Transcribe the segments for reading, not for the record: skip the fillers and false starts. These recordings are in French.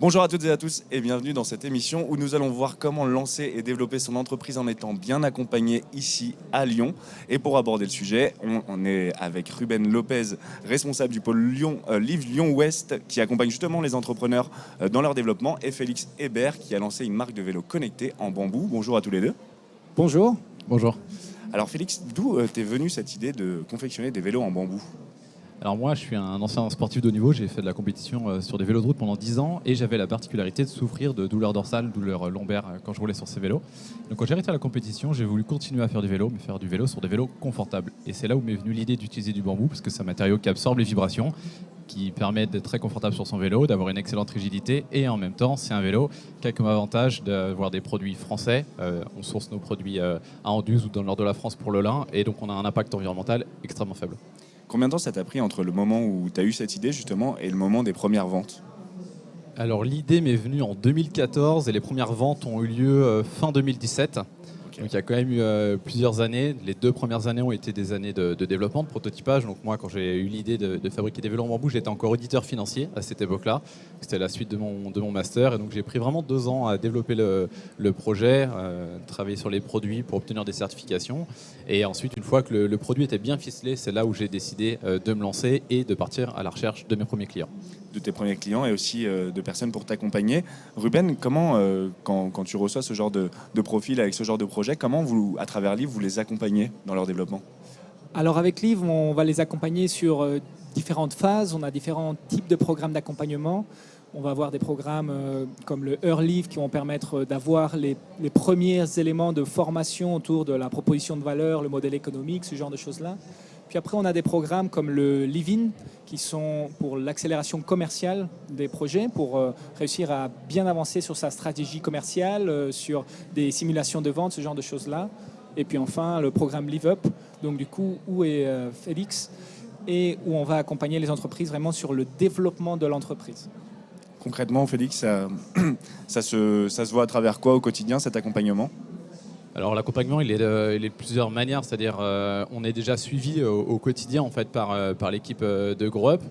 Bonjour à toutes et à tous et bienvenue dans cette émission où nous allons voir comment lancer et développer son entreprise en étant bien accompagné ici à Lyon. Et pour aborder le sujet, on est avec Ruben Lopez, responsable du pôle Live Lyon-Ouest, qui accompagne justement les entrepreneurs dans leur développement, et Félix Hébert, qui a lancé une marque de vélo connecté en bambou. Bonjour à tous les deux. Bonjour. Bonjour. Alors Félix, d'où t'es venue cette idée de confectionner des vélos en bambou ? Alors moi, je suis un ancien sportif de haut niveau. J'ai fait de la compétition sur des vélos de route pendant 10 ans et j'avais la particularité de souffrir de douleurs dorsales, douleurs lombaires quand je roulais sur ces vélos. Donc quand j'ai arrêté la compétition, j'ai voulu continuer à faire du vélo, mais faire du vélo sur des vélos confortables. Et c'est là où m'est venue l'idée d'utiliser du bambou parce que c'est un matériau qui absorbe les vibrations, qui permet d'être très confortable sur son vélo, d'avoir une excellente rigidité et en même temps, c'est un vélo qui a comme avantage d'avoir des produits français. On source nos produits à Anduze ou dans le nord de la France pour le lin et donc on a un impact environnemental extrêmement faible. Combien de temps ça t'a pris entre le moment où tu as eu cette idée justement et le moment des premières ventes ? Alors l'idée m'est venue en 2014 et les premières ventes ont eu lieu fin 2017. Okay. Donc il y a quand même eu plusieurs années. Les 2 premières années ont été des années de développement, de prototypage. Donc moi, quand j'ai eu l'idée de fabriquer des vélos en bambou, j'étais encore auditeur financier à cette époque-là. C'était la suite de mon master. Et donc j'ai pris vraiment 2 ans à développer le projet, travailler sur les produits pour obtenir des certifications. Et ensuite, une fois que le produit était bien ficelé, c'est là où j'ai décidé de me lancer et de partir à la recherche de mes premiers clients. De tes premiers clients et aussi de personnes pour t'accompagner. Ruben, comment, quand tu reçois ce genre de profil avec ce genre de projet, comment vous, à travers Live, vous les accompagnez dans leur développement ? Alors avec Live, on va les accompagner sur différentes phases. On a différents types de programmes d'accompagnement. On va avoir des programmes comme le Earlive qui vont permettre d'avoir les premiers éléments de formation autour de la proposition de valeur, le modèle économique, ce genre de choses-là. Puis après, on a des programmes comme le Live-In qui sont pour l'accélération commerciale des projets, pour réussir à bien avancer sur sa stratégie commerciale, sur des simulations de vente, ce genre de choses-là. Et puis enfin, le programme Live Up, donc du coup, où est Félix, et où on va accompagner les entreprises vraiment sur le développement de l'entreprise. Concrètement, Félix, ça se voit à travers quoi au quotidien, cet accompagnement ? Alors l'accompagnement, il est de plusieurs manières, c'est-à-dire on est déjà suivi au quotidien en fait par l'équipe de GrowUp,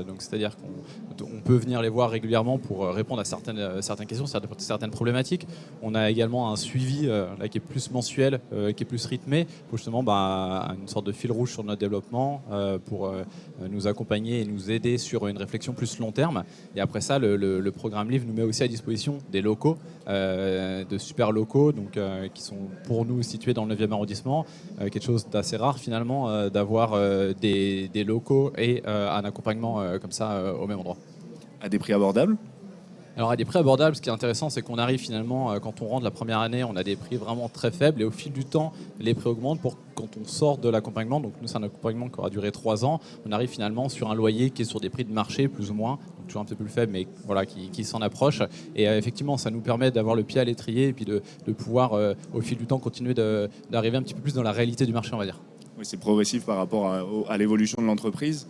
donc c'est-à-dire qu'on peut venir les voir régulièrement pour répondre à certaines questions, certaines problématiques. On a également un suivi là, qui est plus mensuel, qui est plus rythmé, pour justement une sorte de fil rouge sur notre développement, pour nous accompagner et nous aider sur une réflexion plus long terme. Et après ça, le programme Live nous met aussi à disposition des locaux, de super locaux, donc qui sont pour nous situés dans le 9e arrondissement, quelque chose d'assez rare finalement, d'avoir des locaux et un accompagnement comme ça au même endroit. À des prix abordables ? Alors à des prix abordables, ce qui est intéressant, c'est qu'on arrive finalement, quand on rentre la première année, on a des prix vraiment très faibles et au fil du temps, les prix augmentent pour quand on sort de l'accompagnement. Donc nous, c'est un accompagnement qui aura duré 3 ans. On arrive finalement sur un loyer qui est sur des prix de marché, plus ou moins, donc toujours un peu plus faible, mais voilà, qui s'en approche. Et effectivement, ça nous permet d'avoir le pied à l'étrier et puis de pouvoir, au fil du temps, continuer d'arriver un petit peu plus dans la réalité du marché, on va dire. Oui, c'est progressif par rapport à l'évolution de l'entreprise.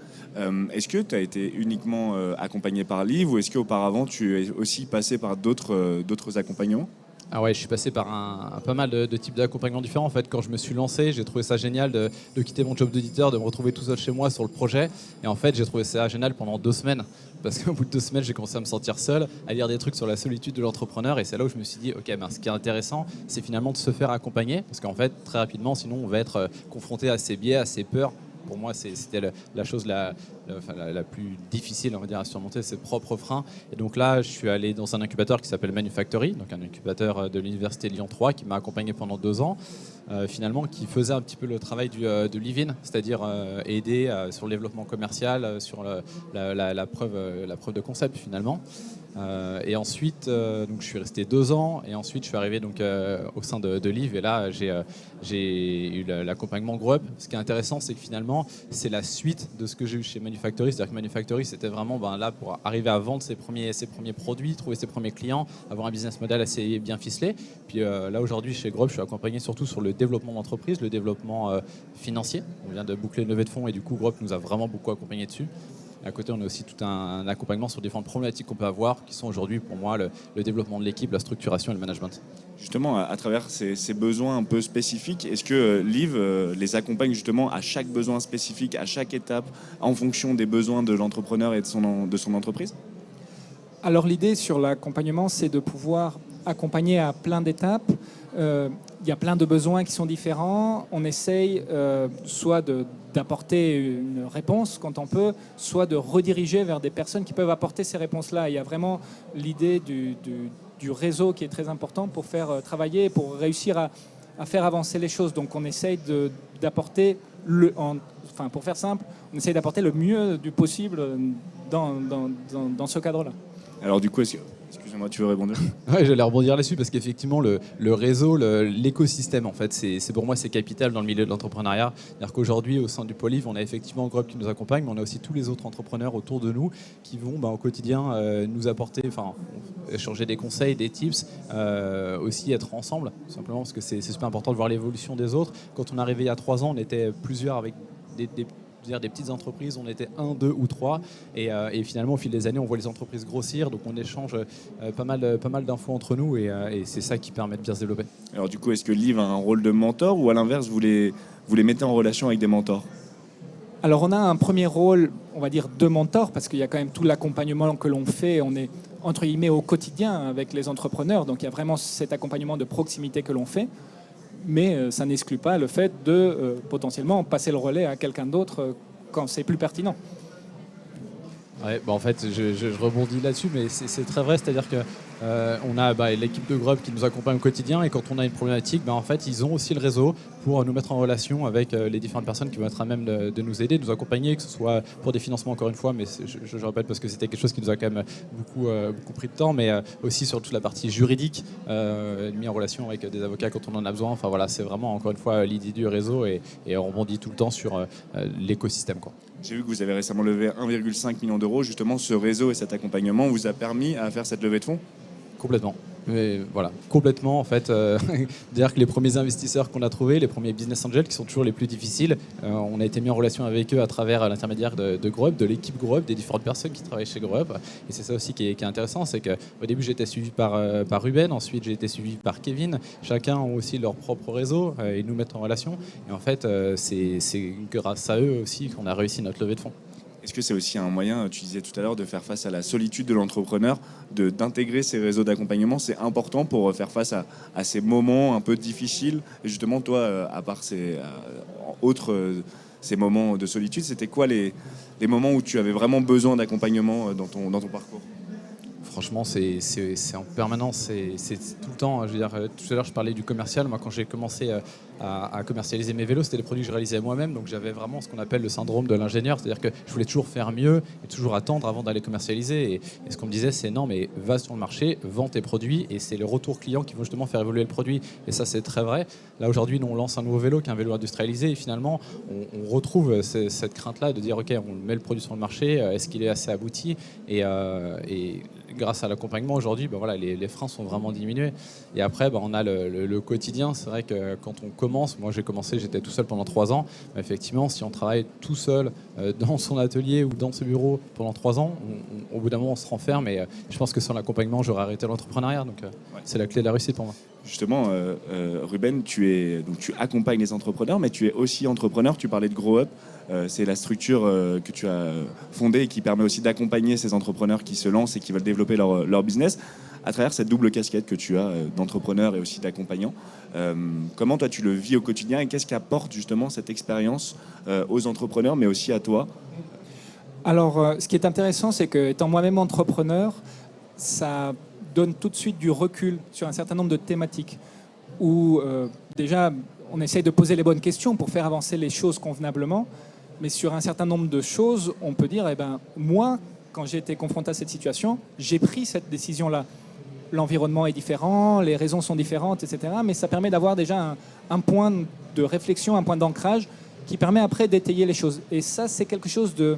Est-ce que tu as été uniquement accompagné par Live ou est-ce qu'auparavant tu es aussi passé par d'autres accompagnements ? Ah ouais, je suis passé par pas mal de types d'accompagnements différents. En fait, quand je me suis lancé, j'ai trouvé ça génial de quitter mon job d'éditeur, de me retrouver tout seul chez moi sur le projet. Et en fait, j'ai trouvé ça génial pendant 2 semaines. Parce qu'au bout de 2 semaines, j'ai commencé à me sentir seul, à lire des trucs sur la solitude de l'entrepreneur. Et c'est là où je me suis dit, ok, ce qui est intéressant, c'est finalement de se faire accompagner. Parce qu'en fait, très rapidement, sinon, on va être confronté à ses biais, à ses peurs. Pour moi, c'était la chose la plus difficile, on va dire, à surmonter, ses propres freins. Et donc là, je suis allé dans un incubateur qui s'appelle Manufactory, donc un incubateur de l'Université Lyon 3 qui m'a accompagné pendant 2 ans, finalement, qui faisait un petit peu le travail de Live-In, c'est-à-dire aider sur le développement commercial, sur la preuve de concept, finalement. Et ensuite, donc je suis resté 2 ans et ensuite je suis arrivé donc, au sein de Live et là j'ai eu l'accompagnement GrowUp. Ce qui est intéressant, c'est que finalement c'est la suite de ce que j'ai eu chez Manufactory. C'est-à-dire que Manufactory, c'était vraiment là pour arriver à vendre ses premiers produits, trouver ses premiers clients, avoir un business model assez bien ficelé. Puis là aujourd'hui chez GrowUp, je suis accompagné surtout sur le développement d'entreprise, le développement financier. On vient de boucler une levée de fonds et du coup GrowUp nous a vraiment beaucoup accompagné dessus. À côté, on a aussi tout un accompagnement sur différentes problématiques qu'on peut avoir, qui sont aujourd'hui pour moi le développement de l'équipe, la structuration et le management. Justement, à travers ces besoins un peu spécifiques, est-ce que Live les accompagne justement à chaque besoin spécifique, à chaque étape, en fonction des besoins de l'entrepreneur et de son entreprise ? Alors l'idée sur l'accompagnement, c'est de pouvoir accompagner à plein d'étapes. Il y a plein de besoins qui sont différents. On essaye soit d'apporter une réponse quand on peut, soit de rediriger vers des personnes qui peuvent apporter ces réponses-là. Il y a vraiment l'idée du réseau qui est très important pour faire travailler, pour réussir à faire avancer les choses. Donc on essaye d'apporter, pour faire simple, on essaye d'apporter le mieux du possible dans ce cadre-là. Alors du coup, excusez-moi, tu veux répondre? Ouais, j'allais rebondir là-dessus parce qu'effectivement, le réseau, l'écosystème, en fait, c'est pour moi, c'est capital dans le milieu de l'entrepreneuriat. C'est-à-dire qu'aujourd'hui, au sein du Poliv, on a effectivement Grub qui nous accompagne, mais on a aussi tous les autres entrepreneurs autour de nous qui vont au quotidien nous apporter, échanger des conseils, des tips, aussi être ensemble, tout simplement parce que c'est super important de voir l'évolution des autres. Quand on est arrivé il y a 3 ans, on était plusieurs avec des petites entreprises, on était 1, 2 ou 3 et finalement au fil des années on voit les entreprises grossir, donc on échange pas mal d'infos entre nous et c'est ça qui permet de bien se développer. Alors du coup, est-ce que Liv a un rôle de mentor ou à l'inverse vous les mettez en relation avec des mentors? Alors on a un premier rôle, on va dire, de mentor, parce qu'il y a quand même tout l'accompagnement que l'on fait, on est entre guillemets au quotidien avec les entrepreneurs, donc il y a vraiment cet accompagnement de proximité que l'on fait. Mais ça n'exclut pas le fait de potentiellement passer le relais à quelqu'un d'autre quand c'est plus pertinent. Ouais, en fait, je rebondis là-dessus, mais c'est très vrai, c'est-à-dire que on a l'équipe de Grub qui nous accompagne au quotidien et quand on a une problématique, en fait, ils ont aussi le réseau pour nous mettre en relation avec les différentes personnes qui vont être à même de nous aider, de nous accompagner, que ce soit pour des financements encore une fois, mais je répète parce que c'était quelque chose qui nous a quand même beaucoup pris de temps, mais aussi sur toute la partie juridique, mis en relation avec des avocats quand on en a besoin. Enfin voilà, c'est vraiment encore une fois l'idée du réseau et on rebondit tout le temps sur l'écosystème, quoi. J'ai vu que vous avez récemment levé 1,5 million d'euros. Justement, ce réseau et cet accompagnement vous a permis à faire cette levée de fonds? Complètement. Mais voilà, complètement en fait. Dire que les premiers investisseurs qu'on a trouvés, les premiers business angels qui sont toujours les plus difficiles, on a été mis en relation avec eux à travers l'intermédiaire de Grub, de l'équipe Grub, des différentes personnes qui travaillent chez Grub. Et c'est ça aussi qui est intéressant, c'est qu'au début j'ai été suivi par Ruben, ensuite j'ai été suivi par Kevin. Chacun ont aussi leur propre réseau et nous mettent en relation. Et en fait, c'est grâce à eux aussi qu'on a réussi notre levée de fonds. Est-ce que c'est aussi un moyen, tu disais tout à l'heure, de faire face à la solitude de l'entrepreneur, d'intégrer ces réseaux d'accompagnement? C'est important pour faire face à ces moments un peu difficiles. Et justement, toi, à part ces moments de solitude, c'était quoi les moments où tu avais vraiment besoin d'accompagnement dans ton parcours? Franchement, c'est en permanence, c'est tout le temps. Je veux dire, tout à l'heure, je parlais du commercial. Moi, quand j'ai commencé à commercialiser mes vélos, c'était des produits que je réalisais moi-même. Donc, j'avais vraiment ce qu'on appelle le syndrome de l'ingénieur. C'est-à-dire que je voulais toujours faire mieux et toujours attendre avant d'aller commercialiser. Et ce qu'on me disait, c'est non, mais va sur le marché, vends tes produits. Et c'est le retour client qui va justement faire évoluer le produit. Et ça, c'est très vrai. Là, aujourd'hui, nous, on lance un nouveau vélo qui est un vélo industrialisé. Et finalement, on retrouve cette crainte-là de dire, OK, on met le produit sur le marché. Est-ce qu'il est assez abouti? Et grâce à l'accompagnement aujourd'hui, les freins sont vraiment diminués. Et après, on a le quotidien. C'est vrai que quand on commence, moi j'ai commencé, j'étais tout seul pendant 3 ans. Mais effectivement, si on travaille tout seul dans son atelier ou dans ce bureau pendant 3 ans, au bout d'un moment, on se renferme. Et je pense que sans l'accompagnement, j'aurais arrêté l'entrepreneuriat. Donc c'est la clé de la réussite pour moi. Justement, Ruben, tu accompagnes les entrepreneurs, mais tu es aussi entrepreneur. Tu parlais de Grow Up. C'est la structure que tu as fondée et qui permet aussi d'accompagner ces entrepreneurs qui se lancent et qui veulent développer leur business à travers cette double casquette que tu as d'entrepreneur et aussi d'accompagnant. Comment toi tu le vis au quotidien et qu'est-ce qu'apporte justement cette expérience aux entrepreneurs mais aussi à toi? Alors, ce qui est intéressant, c'est que étant moi-même entrepreneur, ça donne tout de suite du recul sur un certain nombre de thématiques où déjà on essaye de poser les bonnes questions pour faire avancer les choses convenablement, mais sur un certain nombre de choses, on peut dire, moi, quand j'ai été confronté à cette situation, j'ai pris cette décision-là. L'environnement est différent, les raisons sont différentes, etc. Mais ça permet d'avoir déjà un point de réflexion, un point d'ancrage qui permet après d'étayer les choses. Et ça, c'est quelque chose de,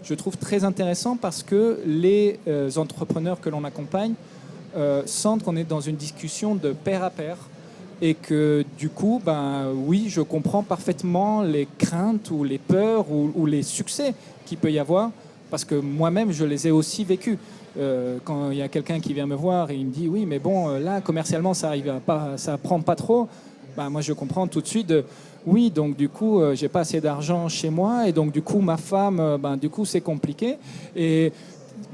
je trouve, très intéressant parce que les entrepreneurs que l'on accompagne sentent qu'on est dans une discussion de pair à pair et que du coup, oui, je comprends parfaitement les craintes ou les peurs ou les succès qu'il peut y avoir parce que moi-même, je les ai aussi vécus. Quand il y a quelqu'un qui vient me voir et il me dit oui, mais bon, là, commercialement, ça prend pas trop, moi, je comprends tout de suite. Oui, donc du coup, j'ai pas assez d'argent chez moi et donc du coup, ma femme, du coup, c'est compliqué. Et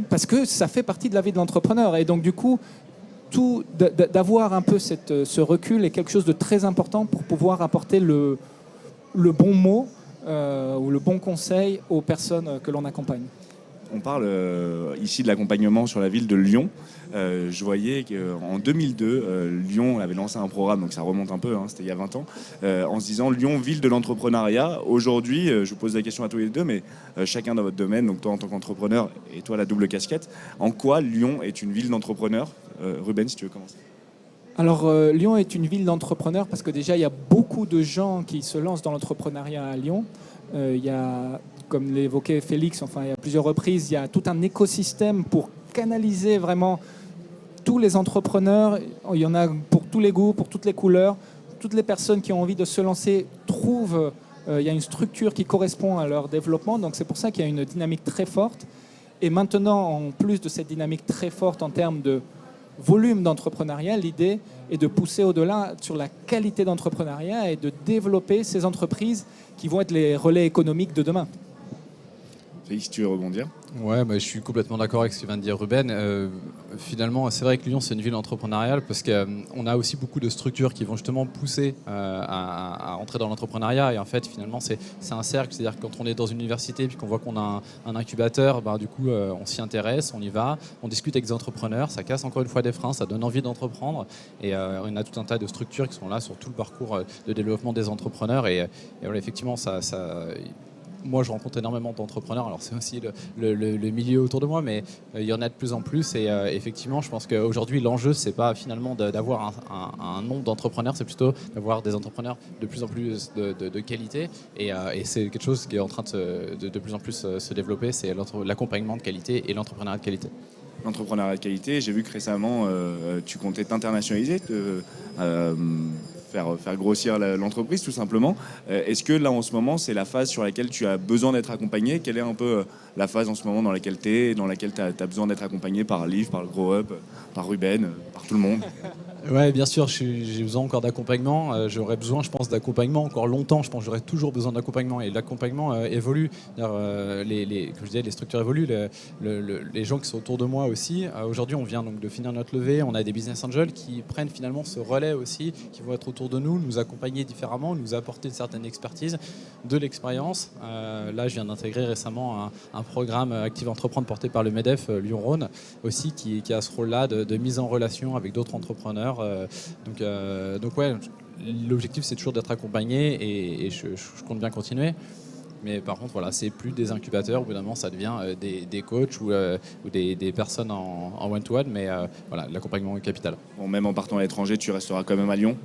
parce que ça fait partie de la vie de l'entrepreneur. Et donc, du coup, d'avoir un peu ce recul est quelque chose de très important pour pouvoir apporter le bon mot ou le bon conseil aux personnes que l'on accompagne. On parle ici de l'accompagnement sur la ville de Lyon. Je voyais qu'en 2002, Lyon avait lancé un programme, donc ça remonte un peu, hein, c'était il y a 20 ans, en se disant Lyon, ville de l'entrepreneuriat. Aujourd'hui, je vous pose la question à tous les deux, mais chacun dans votre domaine, donc toi en tant qu'entrepreneur et toi la double casquette, en quoi Lyon est une ville d'entrepreneurs? Ruben, si tu veux commencer. Alors, Lyon est une ville d'entrepreneurs parce que déjà, il y a beaucoup de gens qui se lancent dans l'entrepreneuriat à Lyon. Il y a, comme l'évoquait Félix, enfin, il y a plusieurs reprises, il y a tout un écosystème pour canaliser vraiment tous les entrepreneurs. Il y en a pour tous les goûts, pour toutes les couleurs. Toutes les personnes qui ont envie de se lancer trouvent, il y a une structure qui correspond à leur développement. Donc, c'est pour ça qu'il y a une dynamique très forte. Et maintenant, en plus de cette dynamique très forte en termes de volume d'entrepreneuriat, l'idée est de pousser au-delà sur la qualité d'entrepreneuriat et de développer ces entreprises qui vont être les relais économiques de demain. Félix, tu veux rebondir? Ouais, je suis complètement d'accord avec ce que vient de dire Ruben. Finalement, c'est vrai que Lyon, c'est une ville entrepreneuriale parce qu'on a aussi beaucoup de structures qui vont justement pousser à entrer dans l'entrepreneuriat. Et en fait, finalement, c'est un cercle. C'est-à-dire que quand on est dans une université et qu'on voit qu'on a un incubateur, du coup, on s'y intéresse, on y va, on discute avec des entrepreneurs, ça casse encore une fois des freins, ça donne envie d'entreprendre. Et on a tout un tas de structures qui sont là sur tout le parcours de développement des entrepreneurs. Et voilà, effectivement, moi, je rencontre énormément d'entrepreneurs. Alors, c'est aussi le milieu autour de moi, mais il y en a de plus en plus. Et effectivement, je pense qu'aujourd'hui, l'enjeu, c'est pas finalement d'avoir un nombre d'entrepreneurs, c'est plutôt d'avoir des entrepreneurs de plus en plus de qualité. Et c'est quelque chose qui est en train de plus en plus se développer. C'est l'accompagnement de qualité et l'entrepreneuriat de qualité. L'entrepreneuriat de qualité, j'ai vu que récemment, tu comptais t'internationaliser, faire grossir l'entreprise tout simplement. Est-ce que là en ce moment c'est la phase sur laquelle tu as besoin d'être accompagné? Quelle est un peu la phase en ce moment dans laquelle tu es, dans laquelle tu as besoin d'être accompagné par Liv, par le Grow Up, par Ruben, par tout le monde? Ouais, bien sûr, j'ai besoin encore d'accompagnement. J'aurais besoin, je pense, d'accompagnement encore longtemps. Je pense que j'aurai toujours besoin d'accompagnement. Et l'accompagnement évolue. Comme je disais, les structures évoluent. Les gens qui sont autour de moi aussi. Aujourd'hui, on vient donc de finir notre levée. On a des business angels qui prennent finalement ce relais aussi, qui vont être autour de nous, nous accompagner différemment, nous apporter une certaine expertise, de l'expérience. Là, je viens d'intégrer récemment un programme Active Entreprendre porté par le MEDEF Lyon-Rhône aussi, qui a ce rôle-là de mise en relation avec d'autres entrepreneurs. Donc ouais, l'objectif c'est toujours d'être accompagné et je compte bien continuer. Mais par contre, voilà, c'est plus des incubateurs. Au bout d'un moment, ça devient des coachs ou des personnes en one-to-one. Mais voilà, l'accompagnement est capital. Bon, même en partant à l'étranger, tu resteras quand même à Lyon?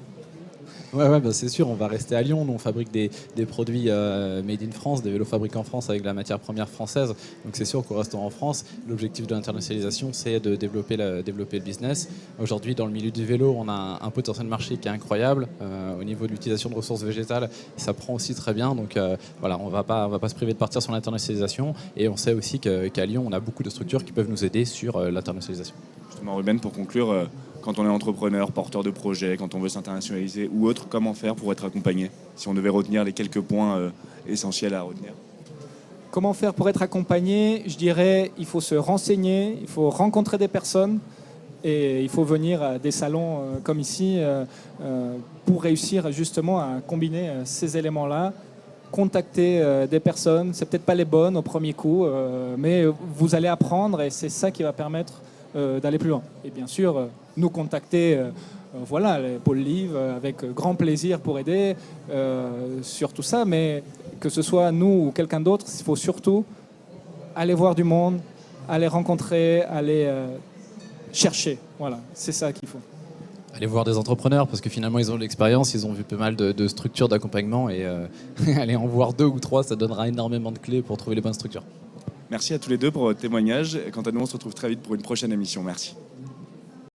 Ouais, c'est sûr, on va rester à Lyon. Nous, on fabrique des produits made in France, des vélos fabriqués en France avec de la matière première française. Donc c'est sûr qu'en restant en France, l'objectif de l'internationalisation, c'est de développer le business. Aujourd'hui, dans le milieu du vélo, on a un potentiel de marché qui est incroyable. Au niveau de l'utilisation de ressources végétales, ça prend aussi très bien. Donc voilà, on va pas se priver de partir sur l'internationalisation. Et on sait aussi qu'à Lyon, on a beaucoup de structures qui peuvent nous aider sur l'internationalisation. Justement, Ruben, pour conclure, quand on est entrepreneur, porteur de projet, quand on veut s'internationaliser ou autre, comment faire pour être accompagné? Si on devait retenir les quelques points essentiels à retenir. Comment faire pour être accompagné? Je dirais il faut se renseigner, il faut rencontrer des personnes et il faut venir à des salons comme ici pour réussir justement à combiner ces éléments-là. Contacter des personnes, c'est peut-être pas les bonnes au premier coup, mais vous allez apprendre et c'est ça qui va permettre d'aller plus loin. Et bien sûr, nous contacter, voilà, Paul Liv, avec grand plaisir pour aider sur tout ça, mais que ce soit nous ou quelqu'un d'autre, il faut surtout aller voir du monde, aller rencontrer, aller chercher. Voilà, c'est ça qu'il faut. Aller voir des entrepreneurs parce que finalement ils ont de l'expérience, ils ont vu pas mal de structures d'accompagnement et aller en voir 2 ou 3, ça donnera énormément de clés pour trouver les bonnes structures. Merci à tous les deux pour votre témoignage. Quant à nous, on se retrouve très vite pour une prochaine émission. Merci.